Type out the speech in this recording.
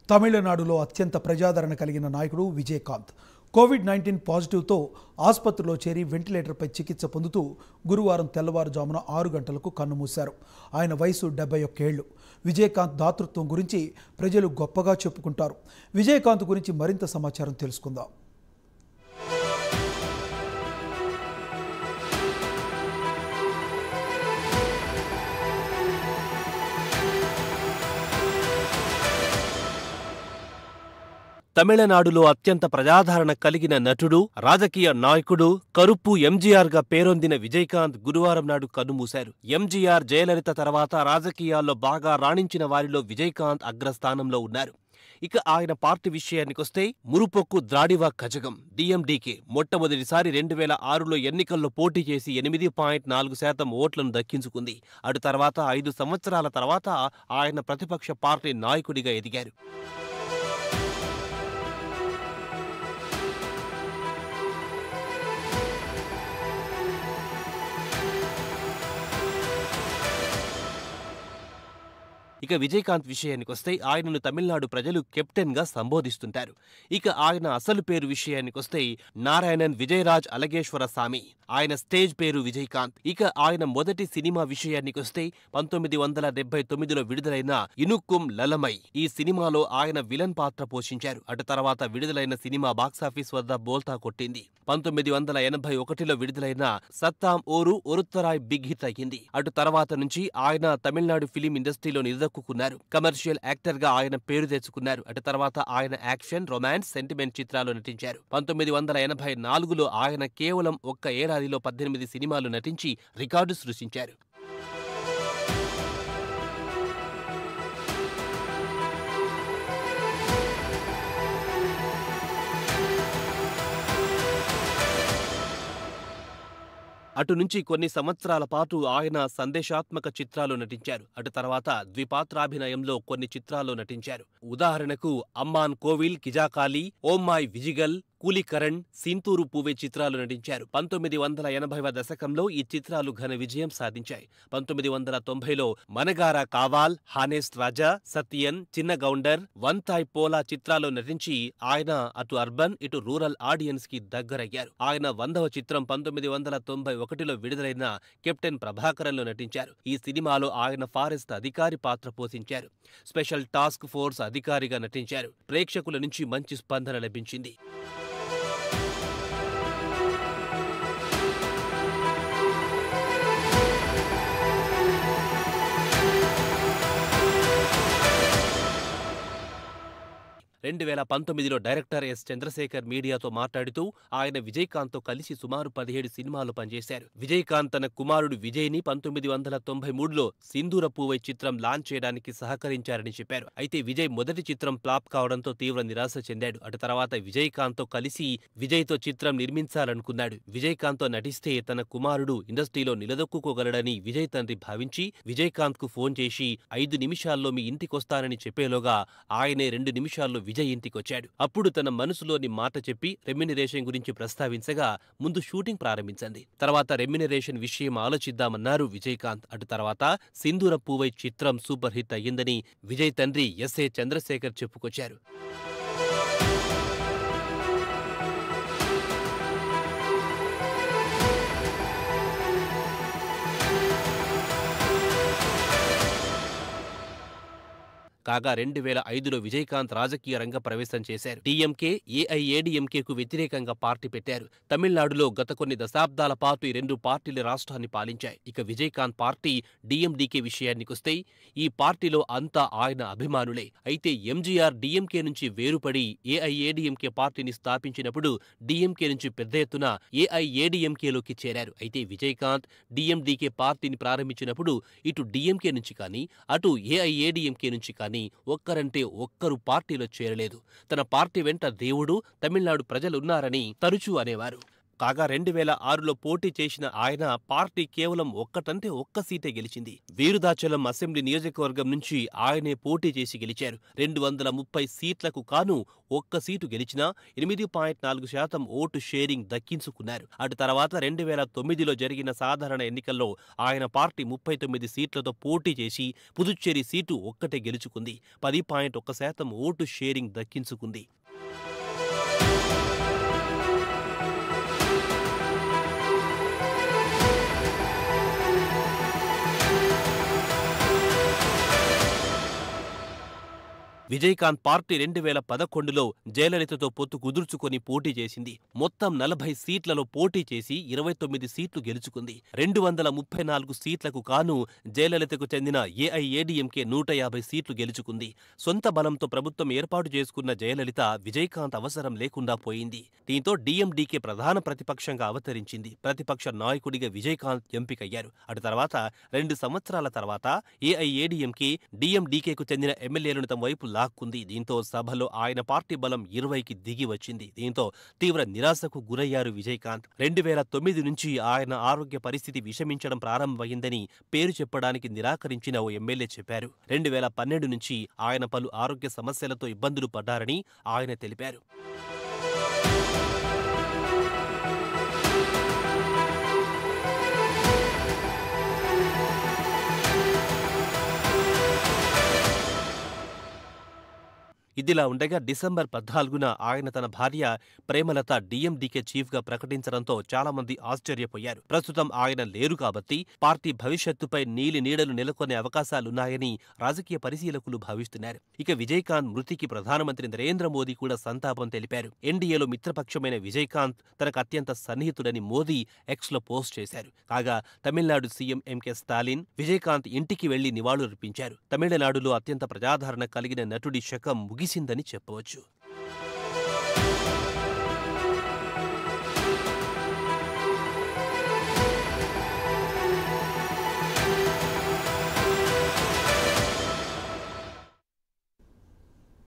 తమిళనాడులో అత్యంత ప్రజాదరణ కలిగిన నాయకుడు విజయకాంత్ కోవిడ్-19 పాజిటివ్తో ఆసుపత్రిలో చేరి వెంటిలేటర్పై చికిత్స పొందుతూ గురువారం తెల్లవారుజామున 6 గంటలకు కన్నుమూశారు. ఆయన వయసు 71 ఏళ్లు. విజయకాంత్ దాతృత్వం గురించి ప్రజలు గొప్పగా చెప్పుకుంటారు. విజయకాంత్ గురించి మరింత సమాచారం తెలుసుకుందాం. తమిళనాడులో అత్యంత ప్రజాదరణ కలిగిన నటుడు, రాజకీయ నాయకుడు, కరుప్పు ఎంజీఆర్గా పేరొందిన విజయకాంత్ గురువారం నాడు కన్నుమూశారు. ఎంజీఆర్, జయలలిత తర్వాత రాజకీయాల్లో బాగా రాణించిన వారిలో విజయకాంత్ అగ్రస్థానంలో ఉన్నారు. ఇక ఆయన పార్టీ విషయానికొస్తే మురుపొక్కు ద్రాడివ కజగం డిఎండికే మొట్టమొదటిసారి 2006లో ఎన్నికల్లో పోటీ చేసి 8.4% ఓట్లను దక్కించుకుంది. అటు తర్వాత 5 సంవత్సరాల తర్వాత ఆయన ప్రతిపక్ష పార్టీ నాయకుడిగా ఎదిగారు. ఇక విజయకాంత్ విషయానికొస్తే ఆయనను తమిళనాడు ప్రజలు కెప్టెన్గా సంబోధిస్తుంటారు. ఇక ఆయన అసలు పేరు విషయానికొస్తే నారాయణన్ విజయరాజ్ అలగేశ్వర సామి. ఆయన స్టేజ్ పేరు విజయకాంత్. ఇక ఆయన మొదటి సినిమా విషయానికొస్తే 1979లో విడుదలైన ఇనుక్కుం లలమై. ఈ సినిమాలో ఆయన విలన్ పాత్ర పోషించారు. అటు తర్వాత విడుదలైన సినిమా బాక్సాఫీస్ వద్ద బోల్తా కొట్టింది. 1981లో విడుదలైన సత్తాం ఓరు ఒరుత్తరాయ్ బిగ్ హిట్ అయ్యింది. అటు తర్వాత నుంచి ఆయన తమిళనాడు ఫిలిం ఇండస్ట్రీలో నిలదొక్కున్నారు. కమర్షియల్ యాక్టర్ గా ఆయన పేరు తెచ్చుకున్నారు. అటు తర్వాత ఆయన యాక్షన్, రొమాన్స్, సెంటిమెంట్ చిత్రాల్లో నటించారు. 1984లో ఆయన కేవలం ఒక్క ఏడాదిలో 18 సినిమాలు నటించి రికార్డు సృష్టించారు. అటు నుంచి కొన్ని సంవత్సరాల పాటు ఆయన సందేశాత్మక చిత్రాలు నటించారు. అటు తర్వాత ద్విపాత్రాభినయంలో కొన్ని చిత్రాల్లో నటించారు. ఉదాహరణకు అమ్మాన్ కోవిల్ కిజాకాలి, ఓమ్మాయ్ విజిగల్, కూలికరణ్, సింతూరు పూవే చిత్రాలు నటించారు. 1980వ దశకంలో ఈ చిత్రాలు ఘన విజయం సాధించాయి. 1990లో మనగారా కావాల్, హానేస్ట్ రాజా, సత్యన్, చిన్న గౌండర్, వంతాయ్ పోలా చిత్రాల్లో నటించి ఆయన అటు అర్బన్, ఇటు రూరల్ ఆడియన్స్ కి దగ్గరయ్యారు. ఆయన 100వ చిత్రం 1991లో విడుదలైన కెప్టెన్ ప్రభాకరన్లో నటించారు. ఈ సినిమాలో ఆయన ఫారెస్ట్ అధికారి పాత్ర పోషించారు. స్పెషల్ టాస్క్ ఫోర్స్ అధికారిగా నటించారు. ప్రేక్షకుల నుంచి మంచి స్పందన లభించింది. రెండు 2019లో డైరెక్టర్ ఎస్ చంద్రశేఖర్ మీడియాతో మాట్లాడుతూ ఆయన విజయకాంత్తో కలిసి సుమారు 17 సినిమాలు పనిచేశారు. విజయకాంత్ తన కుమారుడు విజయ్ని 1993లో సింధూర పూవై చిత్రం లాంచ్ చేయడానికి సహకరించారని చెప్పారు. అయితే విజయ్ మొదటి చిత్రం ఫ్లాప్ కావడంతో తీవ్ర నిరాశ చెందాడు. అటు తర్వాత విజయకాంత్తో కలిసి విజయ్తో చిత్రం నిర్మించాలనుకున్నాడు. విజయకాంత్తో నటిస్తే తన కుమారుడు ఇండస్ట్రీలో నిలదొక్కుకోగలడని విజయ్ తండ్రి భావించి విజయకాంత్కు ఫోన్ చేసి 5 నిమిషాల్లో మీ ఇంటికొస్తానని చెప్పేలోగా ఆయనే 2 నిమిషాల్లో విజయ్ ఇంటికొచ్చాడు. అప్పుడు తన మనసులోని మాట చెప్పి రెమ్యునరేషన్ గురించి ప్రస్తావించగా ముందు షూటింగ్ ప్రారంభించండి, తర్వాత రెమ్యునరేషన్ విషయం ఆలోచిద్దామన్నారు విజయకాంత్. అటు తర్వాత సింధూర పూవై చిత్రం సూపర్ హిట్ అయ్యిందని విజయ్ తండ్రి ఎస్ఏ చంద్రశేఖర్ చెప్పుకొచ్చారు. కాగా 2005లో విజయకాంత్ రాజకీయ రంగ ప్రవేశం చేశారు. డీఎంకే, ఏఐఏడీఎంకేకు వ్యతిరేకంగా పార్టీ పెట్టారు. తమిళనాడులో గత కొన్ని దశాబ్దాల పాటు ఈ 2 పార్టీలు రాష్ట్రాన్ని పాలించాయి. ఇక విజయకాంత్ పార్టీ డీఎండీకే విషయానికొస్తే ఈ పార్టీలో అంతా ఆయన అభిమానులే. అయితే ఎంజీఆర్ డీఎంకే నుంచి వేరుపడి ఏఐఏడీఎంకే పార్టీని స్థాపించినప్పుడు డీఎంకే నుంచి పెద్ద ఎత్తున ఏఐఏడీఎంకేలోకి చేరారు. అయితే విజయకాంత్ డీఎండీకే పార్టీని ప్రారంభించినప్పుడు ఇటు డీఎంకే నుంచి కానీ అటు ఏఐఏడీఎంకే నుంచి కానీ ఒక్కరంటే ఒక్కరు పార్టీలో చేరలేదు. తన పార్టీ వెంట దేవుడు, తమిళనాడు ప్రజలున్నారని తరచూ అనేవారు. కాగా 2006లో పోటీ చేసిన ఆయన పార్టీ కేవలం ఒక్క సీటే గెలిచింది. వీరుదాచలం అసెంబ్లీ నియోజకవర్గం నుంచి ఆయనే పోటీ చేసి గెలిచారు. 230 సీట్లకు కాను ఒక్క సీటు గెలిచినా 8.4% ఓటు షేరింగ్ దక్కించుకున్నారు. అటు తర్వాత 2009లో జరిగిన సాధారణ ఎన్నికల్లో ఆయన పార్టీ 39 సీట్లతో పోటీ చేసి పుదుచ్చేరి సీటు ఒక్కటే గెలుచుకుంది. 10.1% ఓటు షేరింగ్ దక్కించుకుంది. విజయకాంత్ పార్టీ 2011లో జయలలితతో పొత్తు కుదుర్చుకొని పోటీ చేసింది. మొత్తం 40 సీట్లలో పోటీ చేసి 29 సీట్లు గెలుచుకుంది. 234 సీట్లకు కాను జయలలితకు చెందిన ఏఐఏడీఎంకే 150 సీట్లు గెలుచుకుంది. సొంత బలంతో ప్రభుత్వం ఏర్పాటు చేసుకున్న జయలలిత విజయకాంత్ అవసరం లేకుండా పోయింది. దీంతో డీఎండీకే ప్రధాన ప్రతిపక్షంగా అవతరించింది. ప్రతిపక్ష నాయకుడిగా విజయకాంత్ ఎంపికయ్యారు. అటు తర్వాత 2 సంవత్సరాల తర్వాత ఏఐఏడీఎంకే డీఎండీకేకు చెందిన ఎమ్మెల్యేలను తమ వైపు లాక్కుంది. దీంతో సభలో ఆయన పార్టీ బలం 20కి దిగి వచ్చింది. దీంతో తీవ్ర నిరాశకు గురయ్యారు విజయకాంత్. 2009 నుంచి ఆయన ఆరోగ్య పరిస్థితి విషమించడం ప్రారంభమైందని పేరు చెప్పడానికి నిరాకరించిన ఓ ఎమ్మెల్యే చెప్పారు. 2012 నుంచి ఆయన పలు ఆరోగ్య సమస్యలతో ఇబ్బందులు పడ్డారని ఆయన తెలిపారు. ఇదిలా ఉండగా డిసెంబర్ 14న ఆయన తన భార్య ప్రేమలత డీఎండీకే చీఫ్గా ప్రకటించడంతో చాలామంది ఆశ్చర్యపోయారు. ప్రస్తుతం ఆయన లేరు కాబట్టి పార్టీ భవిష్యత్తుపై నీలి నీడలు నెలకొనే అవకాశాలున్నాయని రాజకీయ పరిశీలకులు భావిస్తున్నారు. ఇక విజయకాంత్ మృతికి ప్రధానమంత్రి నరేంద్ర మోదీ కూడా సంతాపం తెలిపారు. ఎన్డీఏలో మిత్రపక్షమైన విజయకాంత్ తనకు అత్యంత సన్నిహితుడని మోదీ ఎక్స్లో పోస్ట్ చేశారు. కాగా తమిళనాడు సీఎం ఎంకే స్టాలిన్ విజయకాంత్ ఇంటికి వెళ్లి నివాళులర్పించారు. తమిళనాడులో అత్యంత ప్రజాదరణ కలిగిన నటుడి శకం ముగిసిందని చెప్పవచ్చు.